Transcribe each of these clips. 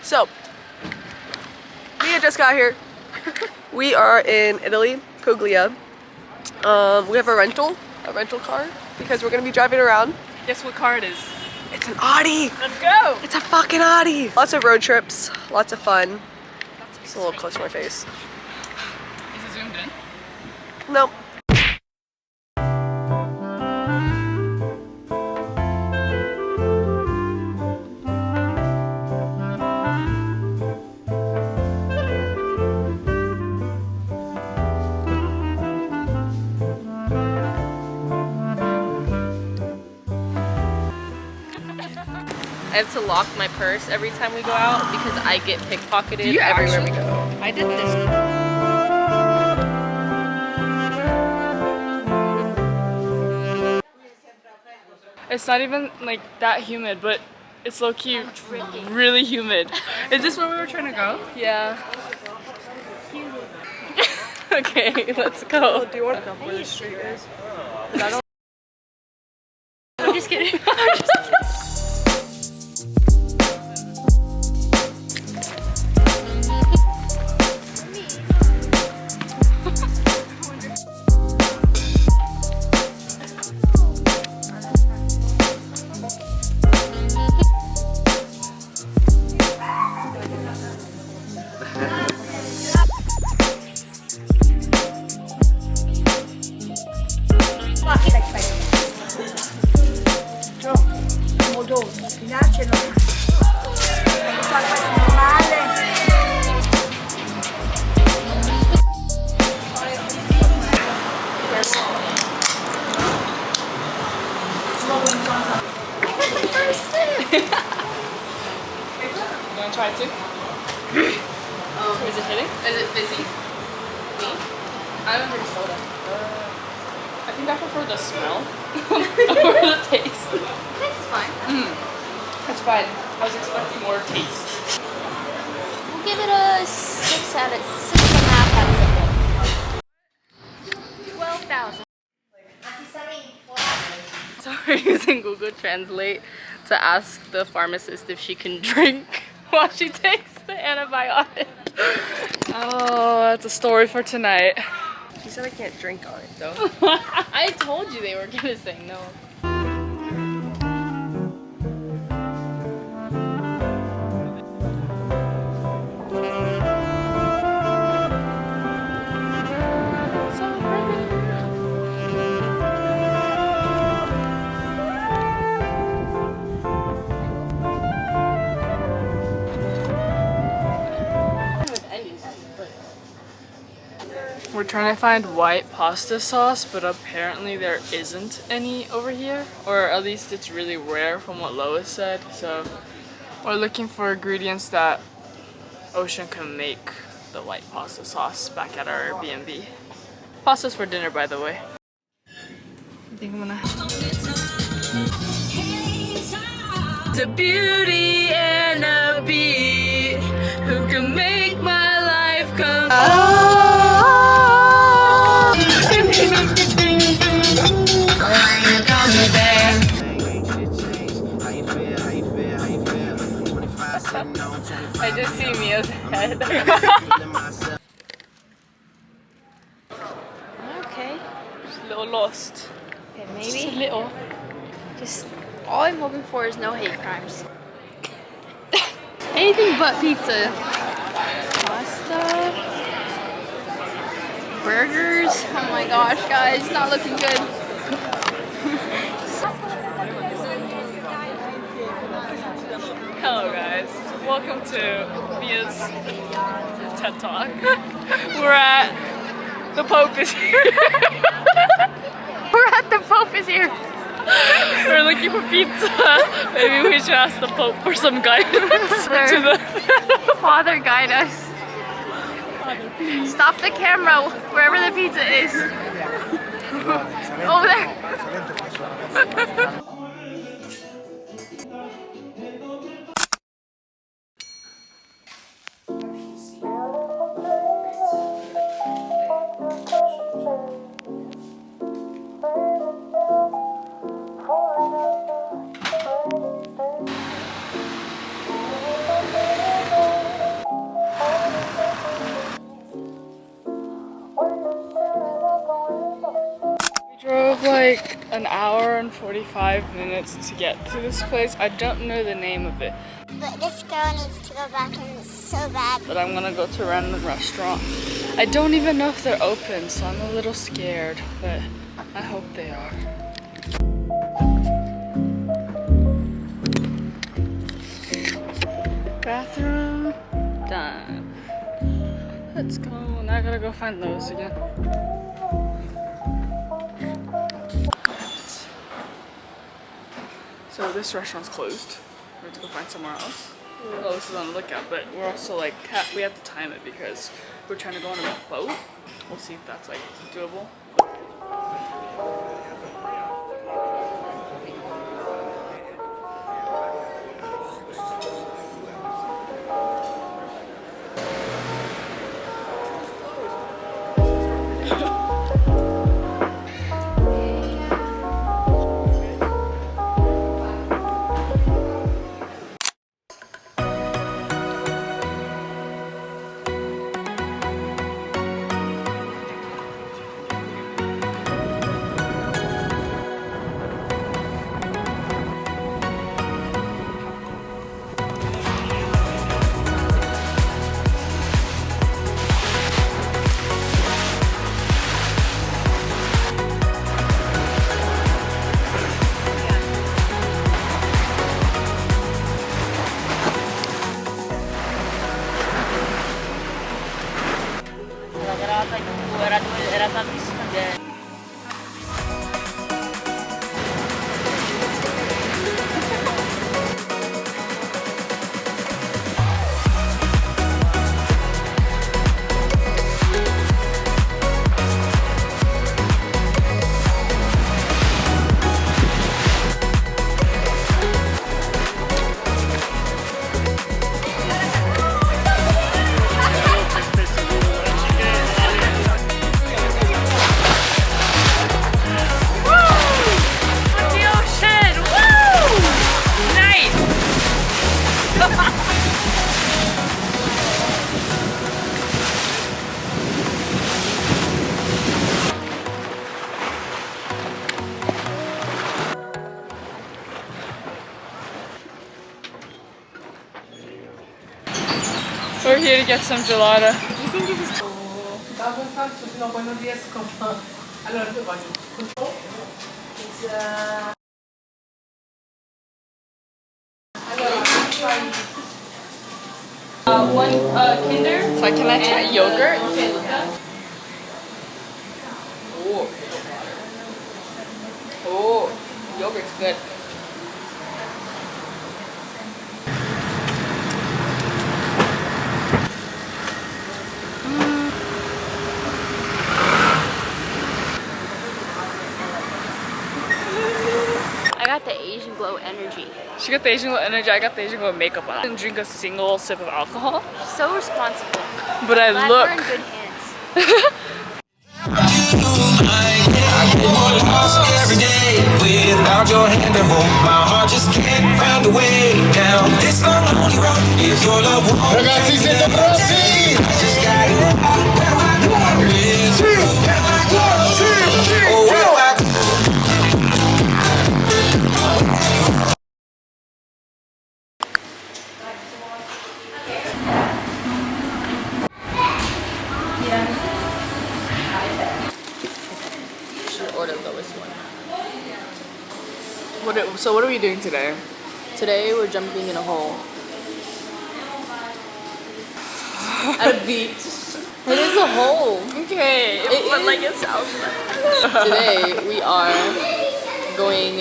So, Mia just got here. We are in Italy, Puglia. We have a rental car because we're gonna be driving around. Guess what car it is? It's an Audi. Let's go! It's a fucking Audi. Lots of road trips, lots of fun. It's a little close to my face. Is it zoomed in? Nope. I have to lock my purse every time we go out because I get pickpocketed everywhere we go. I did this. It's not even like that humid, but it's low key really humid. Is this where we were trying to go? Yeah. Okay, let's go. Do you want to come where the street is? I'm just kidding. You wanna try it too? Is it hitting? Is it fizzy? Me? I don't drink soda. I think I prefer the smell over the taste. It's fine. It's fine. I was expecting more taste. We'll give it a 6.5 out of 10. 12,000. So we're using Google Translate to ask the pharmacist if she can drink while she takes the antibiotic. Oh, that's a story for tonight. She said I can't drink on it though. I told you they were gonna say no. We're trying to find white pasta sauce, but apparently there isn't any over here, or at least it's really rare from what Lois said. So we're looking for ingredients that Ocean can make the white pasta sauce back at our Airbnb. Pasta's for dinner, by the way. I think I'm gonna... It's a beauty and a beat who can make my life come I just see Mia's head. Okay. Just a little lost. Okay, Just a maybe. little. Just all I'm hoping for is no hate crimes. Anything but pizza. Pasta. Burgers. Oh my gosh, guys, it's not looking good. Hello guys, welcome to Mia's TED Talk. We're at the Pope is here. We're at the Pope is here. We're looking for pizza. Maybe we should ask the Pope for some guidance. To the Father, guide us. Stop the camera wherever the pizza is. Over there. drove like an hour and 45 minutes to get to this place. I don't know the name of it. But this girl needs to go back in so bad. But I'm gonna go to a random restaurant. I don't even know if they're open, so I'm a little scared, but I hope they are. Bathroom done. Let's go. Now I gotta go find Lowe's again. So this restaurant's closed. We have to go find somewhere else. Lowe's is on the lookout, but we're also like, we have to time it because we're trying to go on a boat. We'll see if that's like doable. Era tantissimo gente. We're here to get some gelato. One Kinder. So can I try yogurt? Oh, yogurt's good. I got the Asian Glow Energy. She got the Asian Glow Energy, I got the Asian Glow Makeup on. I didn't drink a single sip of alcohol, So responsible. but I Glad look. we're in good hands. Every day without your hand to hold, my heart just can't find a way down this long lonely road. If your love won't Ragazzi, siete pronti? I just gotta know where I go. Oh, where I go. Should order the lowest one. So what are we doing today? Today we're jumping in a hole. At a beach. It is a hole. Okay, but like it sounds Today we are going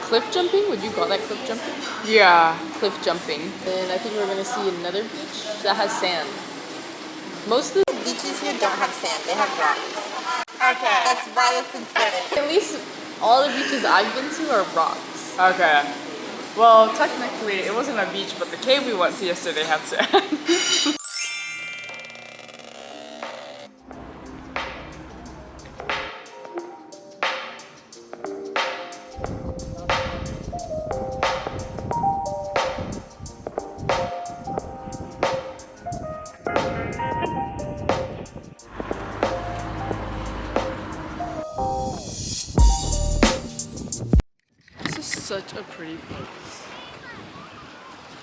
cliff jumping. Would you call that cliff jumping? Yeah. Cliff jumping. And I think we're gonna see another beach that has sand. Most of the Beaches here don't have sand, they have rocks. Okay. That's why it's important. at least all the beaches I've been to are rocks. Okay. Well, technically it wasn't a beach, but the cave we went to yesterday had sand. such a pretty place.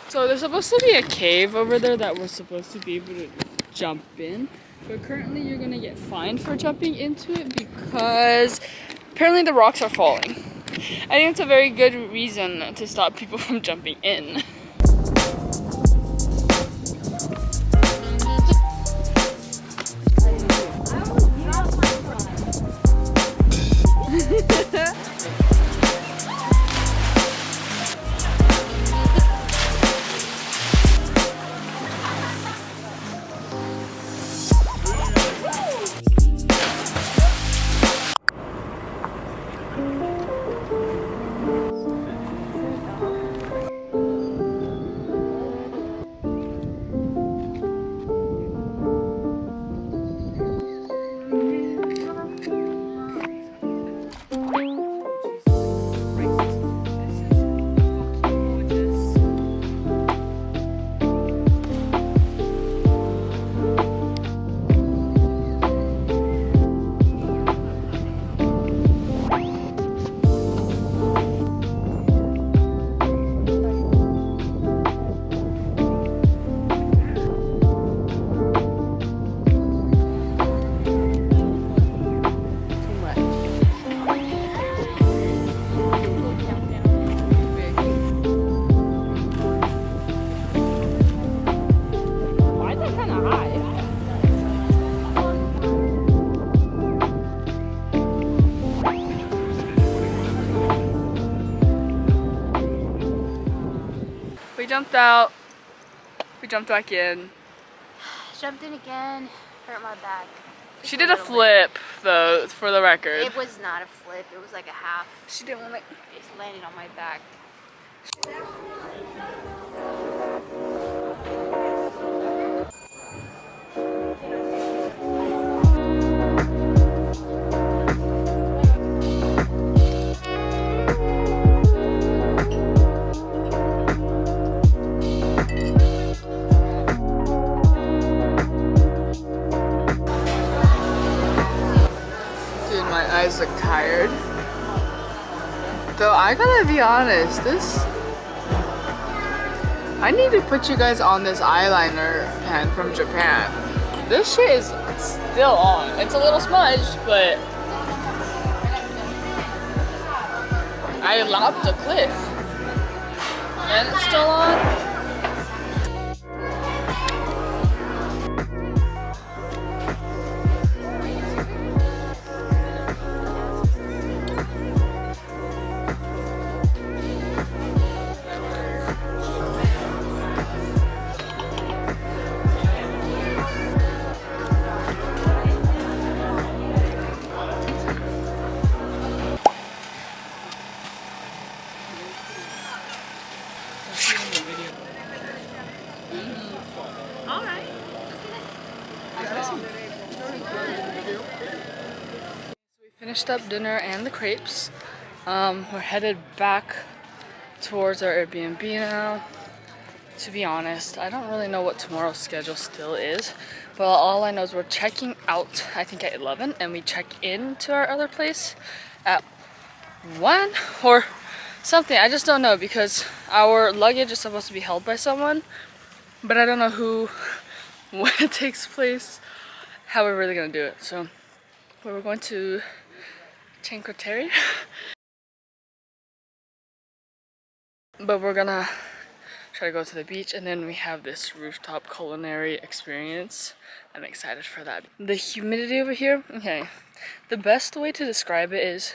So there's supposed to be a cave over there that we're supposed to be able to jump in. But currently you're gonna get fined for jumping into it because apparently the rocks are falling. I think it's a very good reason to stop people from jumping in. We jumped out, we jumped back in. Jumped in again, hurt my back. She did a flip though, for the record. It was not a flip, it was like a half. She didn't want to. It landed on my back. Dude, my eyes look tired. Though I gotta be honest, I need to put you guys on this eyeliner pen from Japan. This shit is still on. It's a little smudged, but I lopped a cliff. And it's still on. Finished up dinner and the crepes. We're headed back towards our Airbnb now. To be honest, I don't really know what tomorrow's schedule still is, but all I know is we're checking out, I think at 11, and we check into our other place at 1 or something. I just don't know because our luggage is supposed to be held by someone, but I don't know who, when it takes place, how we're really gonna do it. So we're going to Cinque Terre, but we're gonna try to go to the beach, and then we have this rooftop culinary experience. I'm excited for that. The humidity over here, okay, the best way to describe it is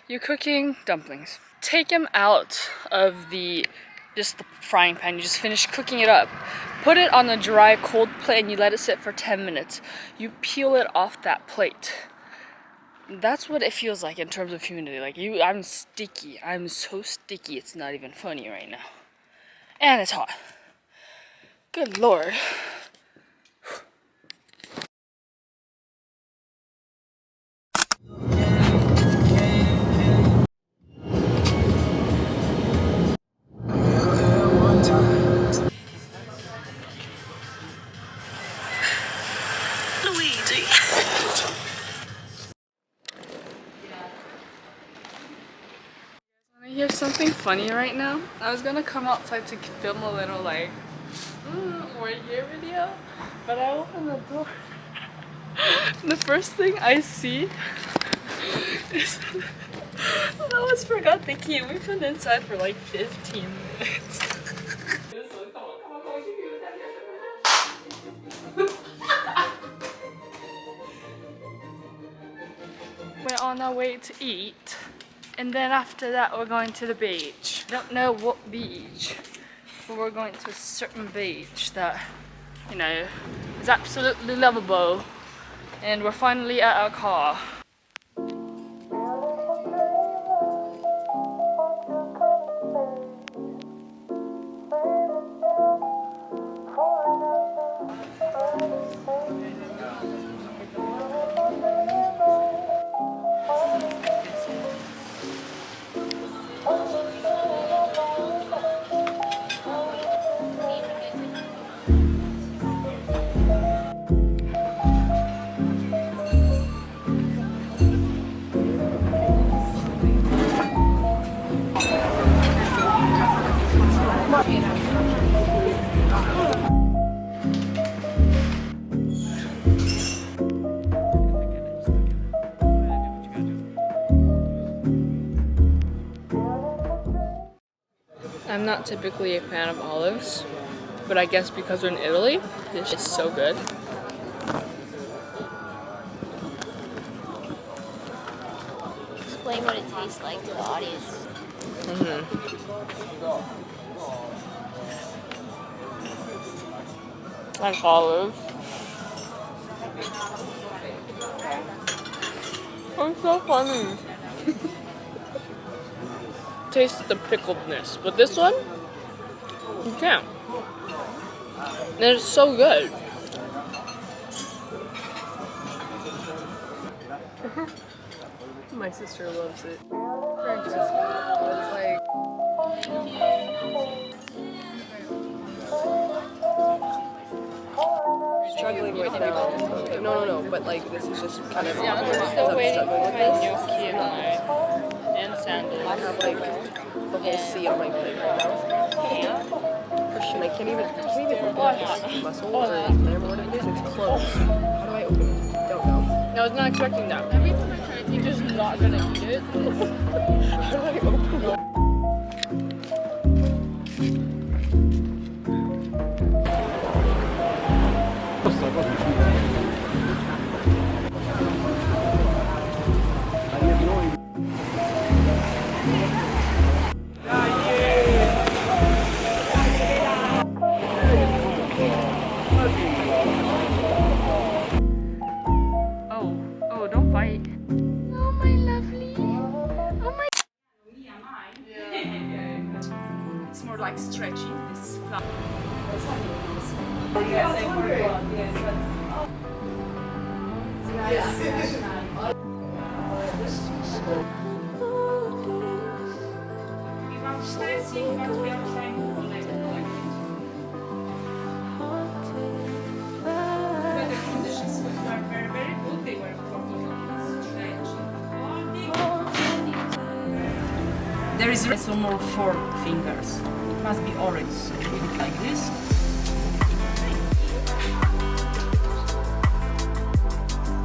you're cooking dumplings. Take them out of just the frying pan. You just finish cooking it up. Put it on a dry, cold plate and you let it sit for 10 minutes. You peel it off that plate. That's what it feels like in terms of humidity. Like I'm sticky. I'm so sticky it's not even funny right now. And it's hot. Good Lord. Luigi. Here's something funny right now. I was gonna come outside to film a little like we're here video, but I opened the door. And the first thing I see is Lois forgot the key. We've been inside for like 15 minutes. We're on our way to eat, and then after that we're going to the beach. Don't know what beach, but we're going to a certain beach that, you know, is absolutely lovable. And we're finally at our car. I'm not typically a fan of olives, but I guess because we're in Italy, this is so good. Explain what it tastes like to the audience. Like olives. It's so funny. Taste the pickledness, but this one, you can't. And it's so good. My sister loves it. Francesca, it's like struggling right now. No, but like this is just kind of Yeah, awkward I'm because still I'm waiting struggling for with my this. new key and sandals. I have like the whole sea on my plate right now. And I can't even open this muscle or whatever what it is. It's closed. How do I open it? Don't know. I was not expecting that. Every time I try to eat, just not gonna eat it. How do I open it? Oh, don't fight. Oh, my lovely. Oh, my. It's more like stretching this flower. There is also more 4 fingers. It must be orange. So you do it like this.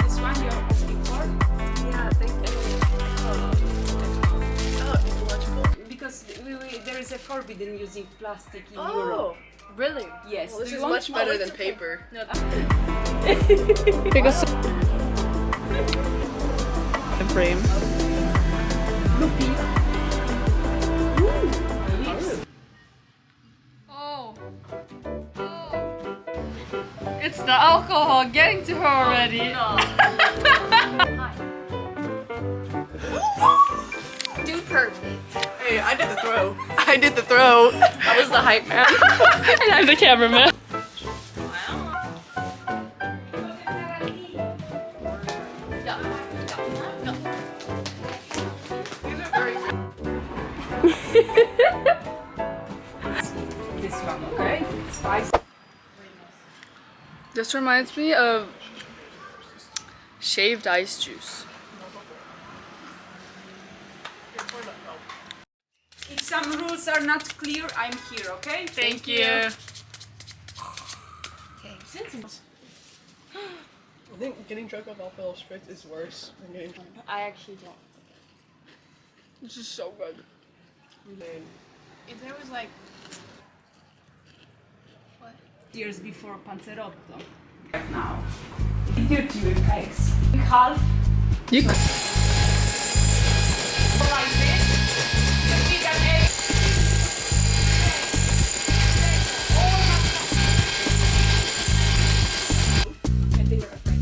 This one you're asking for? Yeah, thank you. Because there is a forbidden using plastic in Europe. Really? Yes. Well, this Do is you want- much better than paper. Take a frame. Oh. It's the alcohol getting to her already. Do perfect. Hey, I did the throw. I did the throw. I was the hype man. And I'm the cameraman. This one, okay? Spice. This reminds me of shaved ice juice. some rules are not clear, I'm here, okay? Thank you. I think getting drunk off alcohol spritz is worse than getting drunk. I actually don't. This is so good. If there was like Years before Panzerotto. Right now. Dirty with eggs. Half. You Like this. Just eat an egg. And they were afraid.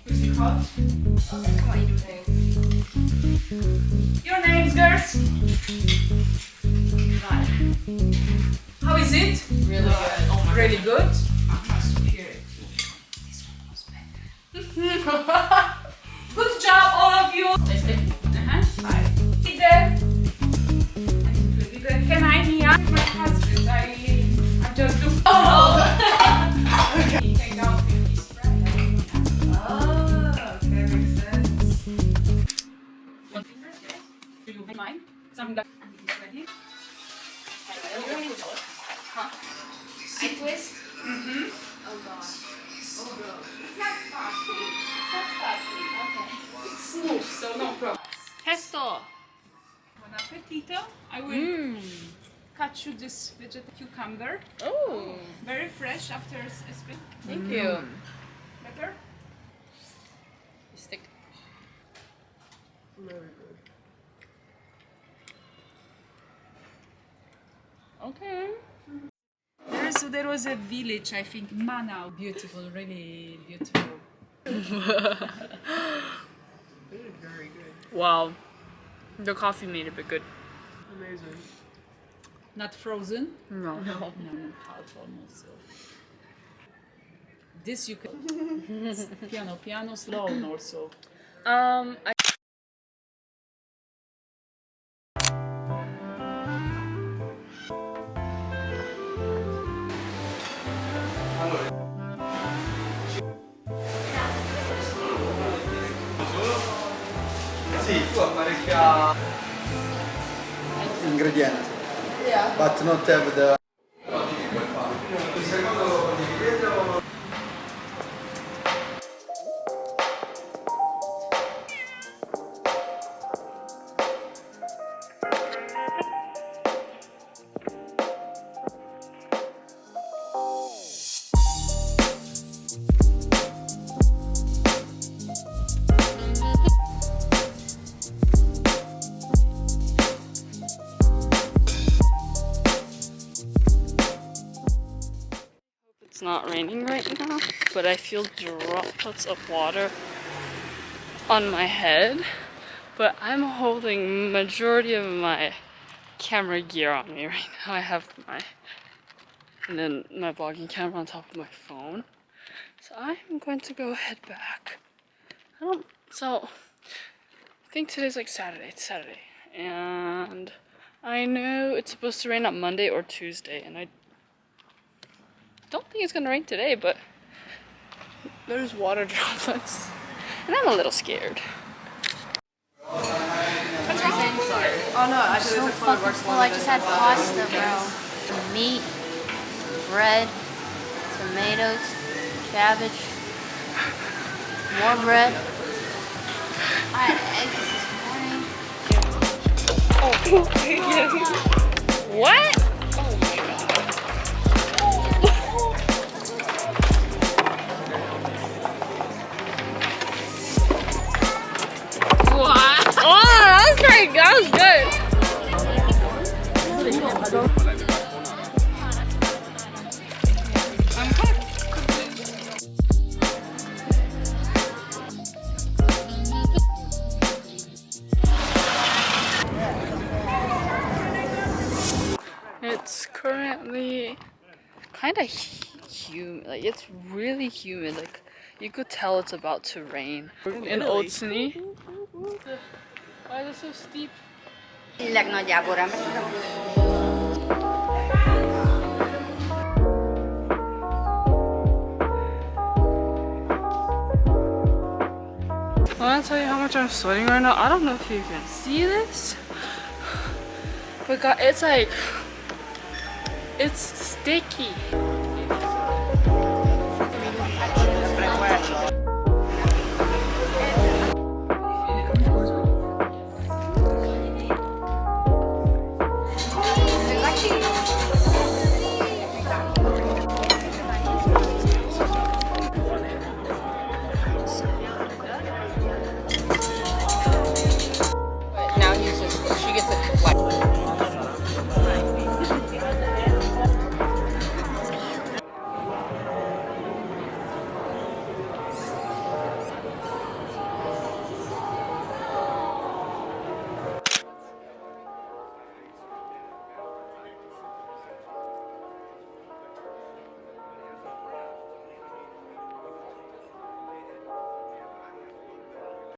Is it hot? Okay, come on, you do things. Your names, girls? Hi. How is it? really good. Oh my Really good. Good job, all of you. Hi. Idę. Can I hear my husband? I just do. Oh. Okay. Take out 50 spray. Oh, okay, makes sense. One finger, yes. Do you mind? Something like ready? I twist. Mm-hmm. Oh god. Oh god. It's not sparkly. It's not sparkly. Okay. It's smooth, so no problem. Pesto. Buon appetito. I will cut you this vegetable cucumber. Oh, Very fresh after a spin. thank you. Better? Stick. Very good. Okay. There was a village, I think, Manau. Beautiful, really beautiful. Very good. Wow. The coffee made it, but good. Amazing. Not frozen? No. No, half almost. So. This you can piano, slow also. I Ingredients. Yeah. But not have the. It's not raining right now, but I feel droplets of water on my head. But I'm holding majority of my camera gear on me right now. I have and then my vlogging camera on top of my phone. So I'm going to go head back. I think today's like Saturday. It's Saturday. And I know it's supposed to rain on Monday or Tuesday, and I don't think it's gonna rain today, but there's water droplets, and I'm a little scared. Oh no, I So fucking full. I just had pasta, bro. Meat, bread, tomatoes, cabbage, more bread. I had eggs this morning. What? What? Oh, that was pretty good. That was good. It's currently kind of humid. Like, it's really humid. Like, you could tell it's about to rain. In Otsuni. Why is it so steep? When I tell you how much I'm sweating right now, I don't know if you can see this, but God, it's like, it's sticky.